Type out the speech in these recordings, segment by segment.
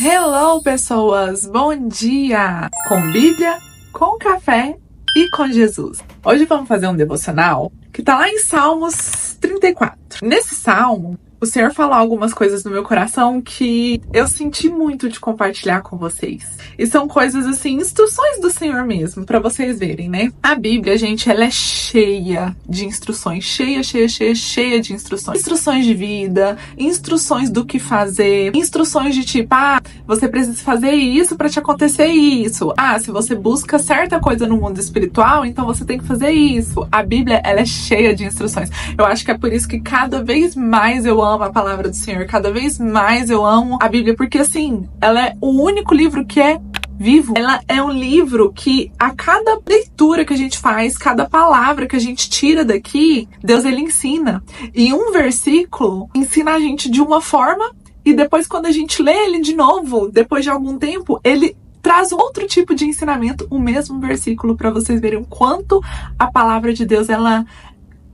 Hello, pessoas! Bom dia! Com Bíblia, com café e com Jesus. Hoje vamos fazer um devocional que tá lá em Salmos 34. Nesse salmo, o Senhor falou algumas coisas no meu coração que eu senti muito de compartilhar com vocês. E são coisas assim, instruções do Senhor mesmo, pra vocês verem, né? A Bíblia, gente, ela é cheia de instruções. Cheia de instruções. Instruções de vida, instruções do que fazer, instruções de tipo, você precisa fazer isso pra te acontecer isso. Se você busca certa coisa no mundo espiritual, então você tem que fazer isso. A Bíblia, ela é cheia de instruções. Eu acho que é por isso que cada vez mais eu amo a palavra do Senhor, cada vez mais eu amo a Bíblia, porque assim, ela é o único livro que é vivo. Ela é um livro que a cada leitura que a gente faz, cada palavra que a gente tira daqui, Deus ele ensina. E um versículo ensina a gente de uma forma e depois quando a gente lê ele de novo, depois de algum tempo, ele traz outro tipo de ensinamento, o mesmo versículo, para vocês verem o quanto a palavra de Deus ela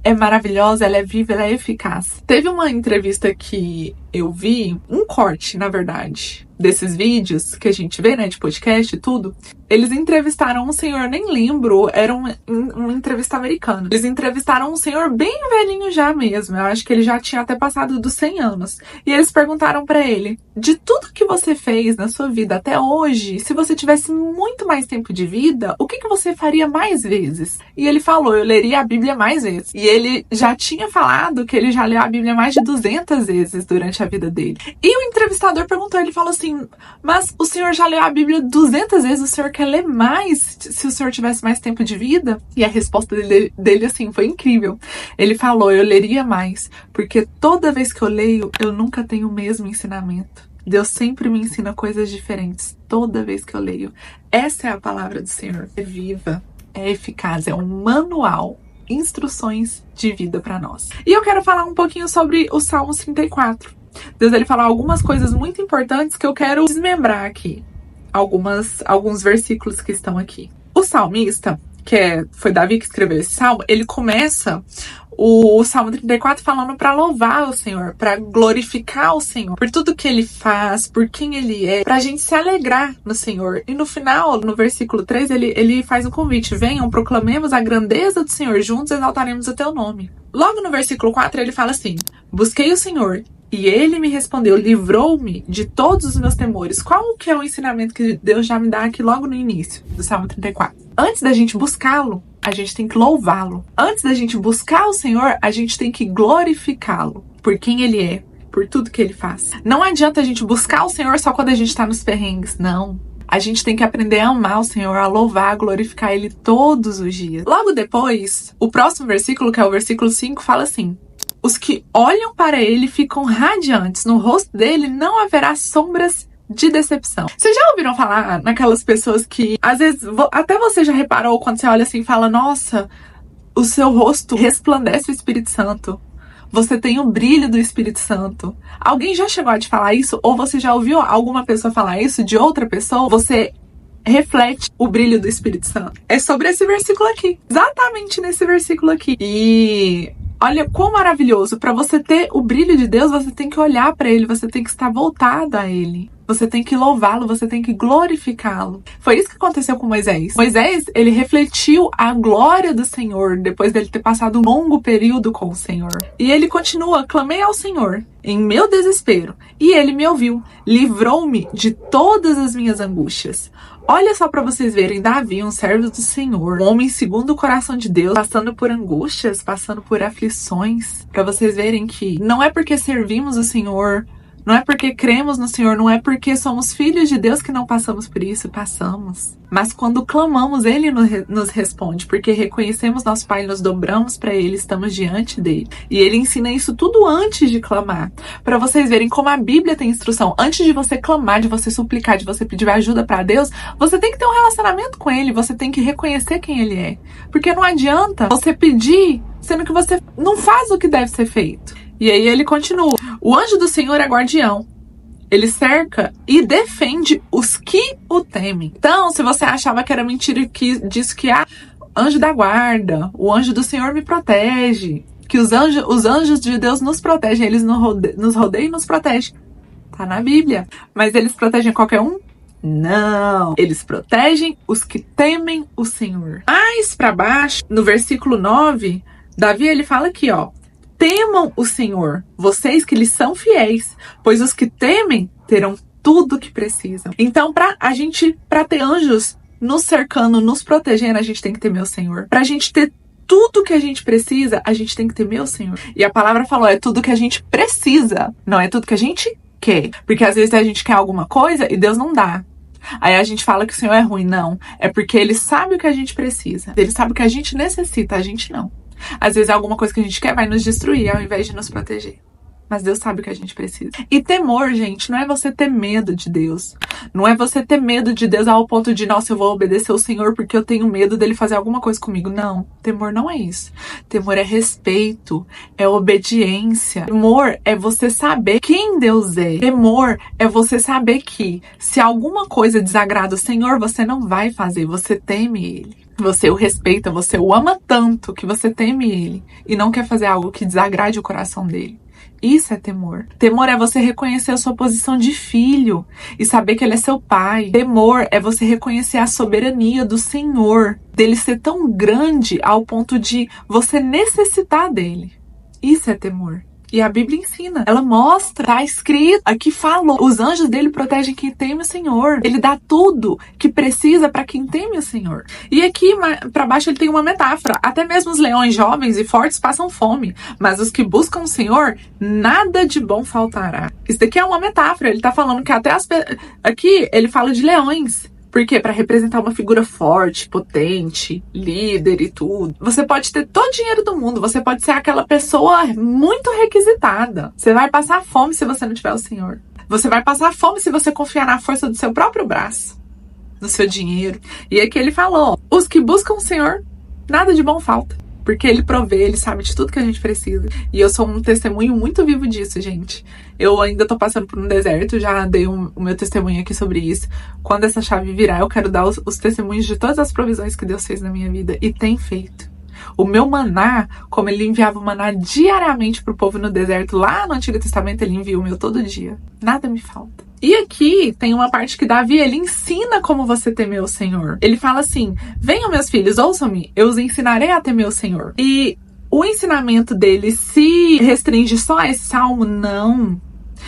é maravilhosa, ela é viva, ela é eficaz. Teve uma entrevista que eu vi, um corte, na verdade, desses vídeos que a gente vê, né, de podcast e tudo. Eles entrevistaram um senhor, nem lembro, era uma entrevista americana. Eles entrevistaram um senhor bem velhinho já mesmo, eu acho que ele já tinha até passado dos 100 anos. E eles perguntaram pra ele, de tudo que você fez na sua vida até hoje, se você tivesse muito mais tempo de vida, o que você faria mais vezes? E ele falou, eu leria a Bíblia mais vezes. E ele já tinha falado que ele já leu a Bíblia mais de 200 vezes durante a vida dele. E o entrevistador perguntou, ele falou assim, mas o senhor já leu a Bíblia 200 vezes, o senhor quer ler mais se o senhor tivesse mais tempo de vida? E a resposta dele assim, foi incrível. Ele falou, eu leria mais, porque toda vez que eu leio, eu nunca tenho o mesmo ensinamento. Deus sempre me ensina coisas diferentes, toda vez que eu leio. Essa é a palavra do Senhor, é viva, é eficaz, é um manual, instruções de vida para nós. E eu quero falar um pouquinho sobre o Salmos 34. Deus ele fala algumas coisas muito importantes que eu quero desmembrar aqui. Alguns versículos que estão aqui. O salmista, foi Davi que escreveu esse salmo, ele começa o Salmo 34 falando para louvar o Senhor, para glorificar o Senhor, por tudo que ele faz, por quem ele é, pra gente se alegrar no Senhor. E no final, no versículo 3, ele faz um convite, venham, proclamemos a grandeza do Senhor, juntos exaltaremos o teu nome. Logo no versículo 4, ele fala assim, busquei o Senhor, e ele me respondeu, livrou-me de todos os meus temores. Qual que é o ensinamento que Deus já me dá aqui logo no início do Salmo 34? Antes da gente buscá-lo, a gente tem que louvá-lo. Antes da gente buscar o Senhor, a gente tem que glorificá-lo por quem ele é, por tudo que ele faz. Não adianta a gente buscar o Senhor só quando a gente tá nos perrengues, não. A gente tem que aprender a amar o Senhor, a louvar, a glorificar ele todos os dias. Logo depois, o próximo versículo, que é o versículo 5, fala assim, os que olham para ele ficam radiantes, no rosto dele não haverá sombras de decepção. Vocês já ouviram falar naquelas pessoas que, às vezes, até você já reparou quando você olha assim e fala, nossa, o seu rosto resplandece o Espírito Santo. Você tem o brilho do Espírito Santo. Alguém já chegou a te falar isso? Ou você já ouviu alguma pessoa falar isso de outra pessoa? Você reflete o brilho do Espírito Santo. É sobre esse versículo aqui. Exatamente nesse versículo aqui. E olha quão maravilhoso. Para você ter o brilho de Deus, você tem que olhar para ele, você tem que estar voltado a ele. Você tem que louvá-lo, você tem que glorificá-lo. Foi isso que aconteceu com Moisés. Moisés, ele refletiu a glória do Senhor depois dele ter passado um longo período com o Senhor. E ele continua, clamei ao Senhor em meu desespero, e ele me ouviu, livrou-me de todas as minhas angústias. Olha só para vocês verem, Davi, um servo do Senhor, um homem segundo o coração de Deus, passando por angústias, passando por aflições, para vocês verem que não é porque servimos o Senhor, não é porque cremos no Senhor, não é porque somos filhos de Deus que não passamos por isso, passamos. Mas quando clamamos, Ele nos responde, porque reconhecemos nosso Pai, nos dobramos para Ele, estamos diante dEle. E Ele ensina isso tudo antes de clamar, para vocês verem como a Bíblia tem instrução. Antes de você clamar, de você suplicar, de você pedir ajuda para Deus, você tem que ter um relacionamento com Ele, você tem que reconhecer quem Ele é. Porque não adianta você pedir, sendo que você não faz o que deve ser feito. E aí ele continua, o anjo do Senhor é guardião, ele cerca e defende os que o temem. Então, se você achava que era mentira disso que anjo da guarda, o anjo do Senhor me protege, que os anjos de Deus nos protegem, eles nos rodeiam e nos protegem. Tá na Bíblia. Mas eles protegem qualquer um? Não, eles protegem os que temem o Senhor. Mais para baixo, no versículo 9, Davi ele fala aqui, ó: temam o Senhor, vocês que lhes são fiéis, pois os que temem terão tudo o que precisam. Então, para ter anjos nos cercando, nos protegendo, a gente tem que temer o Senhor. Pra gente ter tudo que a gente precisa, a gente tem que temer o Senhor. E a palavra falou, é tudo que a gente precisa, não é tudo que a gente quer. Porque às vezes a gente quer alguma coisa e Deus não dá. Aí a gente fala que o Senhor é ruim. Não, é porque Ele sabe o que a gente precisa. Ele sabe o que a gente necessita, a gente não. Às vezes alguma coisa que a gente quer vai nos destruir ao invés de nos proteger. Mas Deus sabe o que a gente precisa. E temor, gente, não é você ter medo de Deus. Não é você ter medo de Deus ao ponto de, nossa, eu vou obedecer o Senhor porque eu tenho medo dele fazer alguma coisa comigo. Não, temor não é isso. Temor é respeito, é obediência. Temor é você saber quem Deus é. Temor é você saber que se alguma coisa desagrada o Senhor, você não vai fazer, você teme Ele. Você o respeita, você o ama tanto que você teme Ele e não quer fazer algo que desagrade o coração dele. Isso é temor. Temor é você reconhecer a sua posição de filho e saber que Ele é seu pai. Temor é você reconhecer a soberania do Senhor, dele ser tão grande ao ponto de você necessitar dele. Isso é temor. E a Bíblia ensina, ela mostra, tá escrito, aqui falou, os anjos dele protegem quem teme o Senhor. Ele dá tudo que precisa para quem teme o Senhor. E aqui para baixo ele tem uma metáfora, até mesmo os leões jovens e fortes passam fome, mas os que buscam o Senhor, nada de bom faltará. Isso daqui é uma metáfora, ele tá falando que até aqui ele fala de leões. Por quê? Para representar uma figura forte, potente, líder e tudo. Você pode ter todo o dinheiro do mundo, você pode ser aquela pessoa muito requisitada. Você vai passar fome se você não tiver o Senhor. Você vai passar fome se você confiar na força do seu próprio braço, no seu dinheiro. E aqui ele falou, os que buscam o Senhor, nada de bom falta. Porque Ele provê, Ele sabe de tudo que a gente precisa. E eu sou um testemunho muito vivo disso, gente. Eu ainda tô passando por um deserto, já dei o meu testemunho aqui sobre isso. Quando essa chave virar, eu quero dar os testemunhos de todas as provisões que Deus fez na minha vida. E tem feito. O meu maná, como Ele enviava o maná diariamente pro povo no deserto, lá no Antigo Testamento, Ele envia o meu todo dia. Nada me falta. E aqui tem uma parte que Davi, ele ensina como você temer o Senhor. Ele fala assim, venham meus filhos, ouçam-me, eu os ensinarei a temer o Senhor. E o ensinamento dele se restringe só a esse salmo? Não.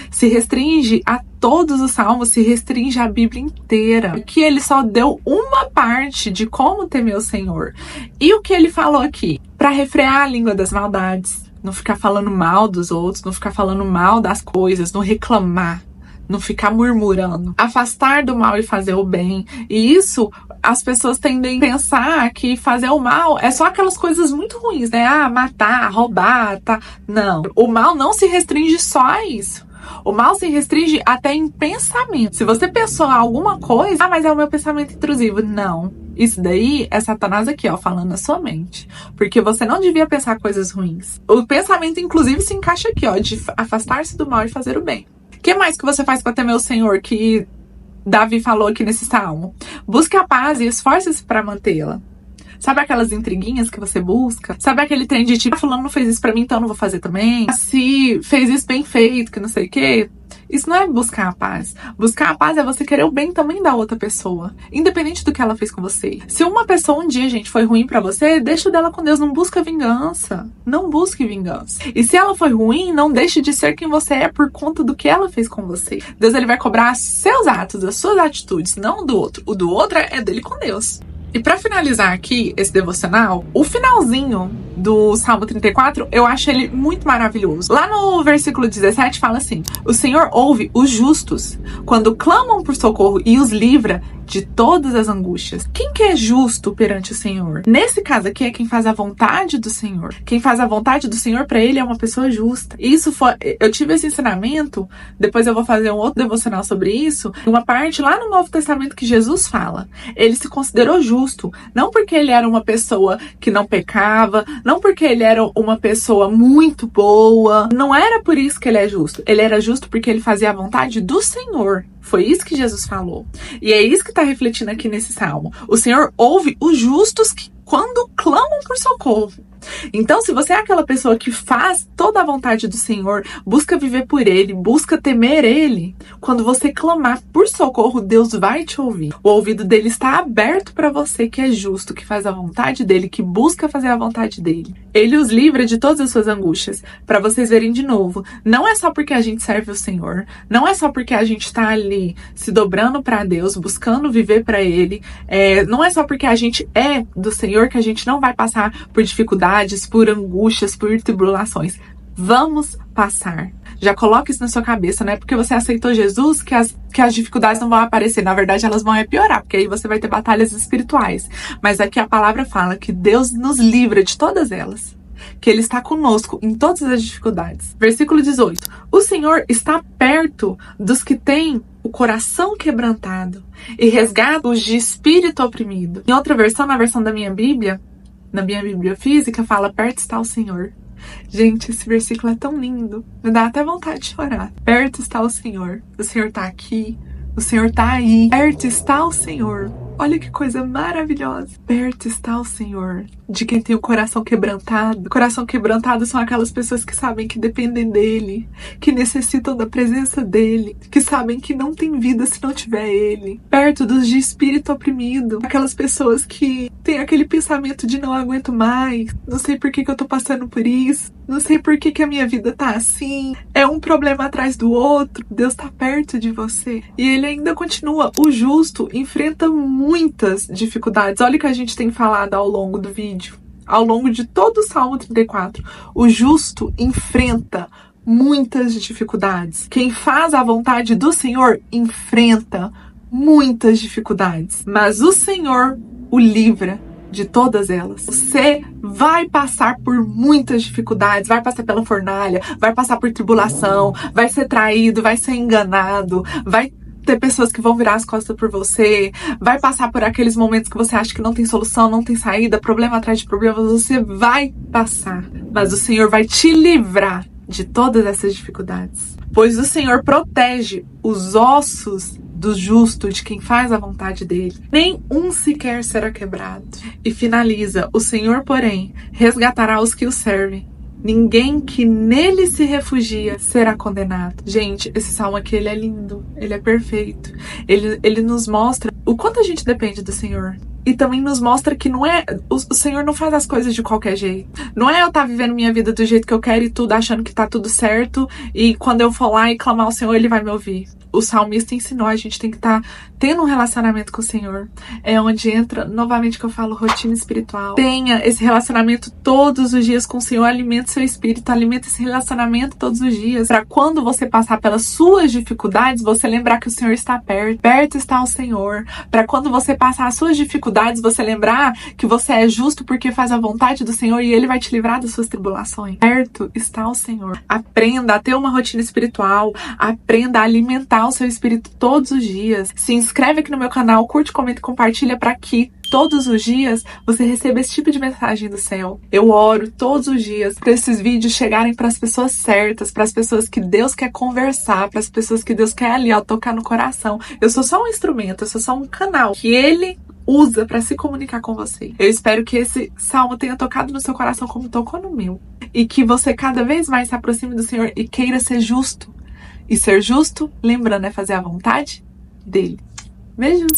Se restringe a todos os salmos, se restringe a Bíblia inteira. Aqui ele só deu uma parte de como temer o Senhor. E o que ele falou aqui? Para refrear a língua das maldades. Não ficar falando mal dos outros, não ficar falando mal das coisas, não reclamar. Não ficar murmurando, afastar do mal e fazer o bem. E isso, as pessoas tendem a pensar que fazer o mal é só aquelas coisas muito ruins, né? Ah, matar, roubar, tá? Não, o mal não se restringe só a isso. O mal se restringe até em pensamento. Se você pensou alguma coisa, mas é o meu pensamento intrusivo. Não, isso daí é Satanás aqui, ó, falando na sua mente. Porque você não devia pensar coisas ruins. O pensamento, inclusive, se encaixa aqui, ó, de afastar-se do mal e fazer o bem. O que mais que você faz para temer o Senhor, que Davi falou aqui nesse salmo? Busque a paz e esforce-se para mantê-la. Sabe aquelas intriguinhas que você busca? Sabe aquele trem de tipo, fulano não fez isso pra mim, então eu não vou fazer também? Se fez isso bem feito, que não sei o quê. Isso não é buscar a paz. Buscar a paz é você querer o bem também da outra pessoa, independente do que ela fez com você. Se uma pessoa um dia, gente, foi ruim pra você, deixa dela com Deus, não busca vingança. Não busque vingança. E se ela foi ruim, não deixe de ser quem você é por conta do que ela fez com você. Deus, ele vai cobrar seus atos, as suas atitudes, não o do outro. O do outro é dele com Deus. E pra finalizar aqui esse devocional, o finalzinho do Salmo 34, eu acho ele muito maravilhoso. Lá no versículo 17 fala assim: o Senhor ouve os justos quando clamam por socorro e os livra de todas as angústias. Quem que é justo perante o Senhor? Nesse caso aqui é quem faz a vontade do Senhor. Quem faz a vontade do Senhor, pra ele, é uma pessoa justa. E isso foi... Eu tive esse ensinamento, depois eu vou fazer um outro devocional sobre isso, uma parte lá no Novo Testamento que Jesus fala. Ele se considerou justo, não porque ele era uma pessoa que não pecava, não porque ele era uma pessoa muito boa, não era por isso que ele é justo. Ele era justo porque ele fazia a vontade do Senhor. Foi isso que Jesus falou. E é isso que está refletindo aqui nesse salmo. O Senhor ouve os justos que, quando clamam por socorro. Então, se você é aquela pessoa que faz toda a vontade do Senhor, busca viver por Ele, busca temer Ele, quando você clamar por socorro, Deus vai te ouvir. O ouvido dele está aberto para você que é justo, que faz a vontade dele, que busca fazer a vontade dele. Ele os livra de todas as suas angústias. Para vocês verem de novo, não é só porque a gente serve o Senhor, não é só porque a gente está ali se dobrando para Deus, buscando viver para Ele, não é só porque a gente é do Senhor que a gente não vai passar por dificuldades, por angústias, por tribulações. Vamos passar. Já coloque isso na sua cabeça, não é porque você aceitou Jesus que as dificuldades não vão aparecer. Na verdade, elas vão piorar, porque aí você vai ter batalhas espirituais. Mas aqui a palavra fala que Deus nos livra de todas elas, que Ele está conosco em todas as dificuldades. Versículo 18. O Senhor está perto dos que têm o coração quebrantado e resgata os de espírito oprimido. Em outra versão, na versão da minha Bíblia, na minha Bíblia física, fala: perto está o Senhor. Gente, esse versículo é tão lindo. Me dá até vontade de chorar. Perto está o Senhor. O Senhor está aqui. O Senhor está aí. Perto está o Senhor. Olha que coisa maravilhosa. Perto está o Senhor. De quem tem o coração quebrantado. O coração quebrantado são aquelas pessoas que sabem que dependem dele, que necessitam da presença dele, que sabem que não tem vida se não tiver ele. Perto dos de espírito oprimido. Aquelas pessoas que têm aquele pensamento de não aguento mais, não sei por que eu tô passando por isso, não sei por que a minha vida tá assim, é um problema atrás do outro. Deus tá perto de você. E ele ainda continua. O justo enfrenta muitas dificuldades. Olha o que a gente tem falado ao longo do vídeo, ao longo de todo o Salmo 34. O justo enfrenta muitas dificuldades. Quem faz a vontade do Senhor enfrenta muitas dificuldades, mas o Senhor o livra de todas elas. Você vai passar por muitas dificuldades, vai passar pela fornalha, vai passar por tribulação, vai ser traído, vai ser enganado, vai ter pessoas que vão virar as costas por você, vai passar por aqueles momentos que você acha que não tem solução, não tem saída, problema atrás de problema, você vai passar, mas o Senhor vai te livrar de todas essas dificuldades, pois o Senhor protege os ossos do justo, de quem faz a vontade dele. Nem um sequer será quebrado. E finaliza: o Senhor, porém, resgatará os que o servem. Ninguém que nele se refugia será condenado. Gente, esse salmo aqui, ele é lindo, ele é perfeito. Ele nos mostra o quanto a gente depende do Senhor. E também nos mostra que não é... O Senhor não faz as coisas de qualquer jeito. Não é eu estar vivendo minha vida do jeito que eu quero e tudo, achando que tá tudo certo, e quando eu for lá e clamar ao Senhor, Ele vai me ouvir. O salmista ensinou, a gente tem que estar tendo um relacionamento com o Senhor. É onde entra, novamente que eu falo, rotina espiritual. Tenha esse relacionamento todos os dias com o Senhor, alimenta seu espírito, alimenta esse relacionamento todos os dias, para quando você passar pelas suas dificuldades, você lembrar que o Senhor está perto. Perto está o Senhor. Para quando você passar as suas dificuldades, você lembrar que você é justo porque faz a vontade do Senhor e Ele vai te livrar das suas tribulações. Perto está o Senhor. Aprenda a ter uma rotina espiritual, aprenda a alimentar o seu espírito todos os dias. Se inscreve aqui no meu canal, curte, comenta e compartilha para que todos os dias você receba esse tipo de mensagem do céu. Eu oro todos os dias para esses vídeos chegarem para as pessoas certas, para as pessoas que Deus quer conversar, para as pessoas que Deus quer ali, ó, tocar no coração. Eu sou só um instrumento, eu sou só um canal que Ele usa para se comunicar com você. Eu espero que esse salmo tenha tocado no seu coração como tocou no meu. E que você cada vez mais se aproxime do Senhor e queira ser justo. E ser justo, lembrando, é fazer a vontade dele. Beijos!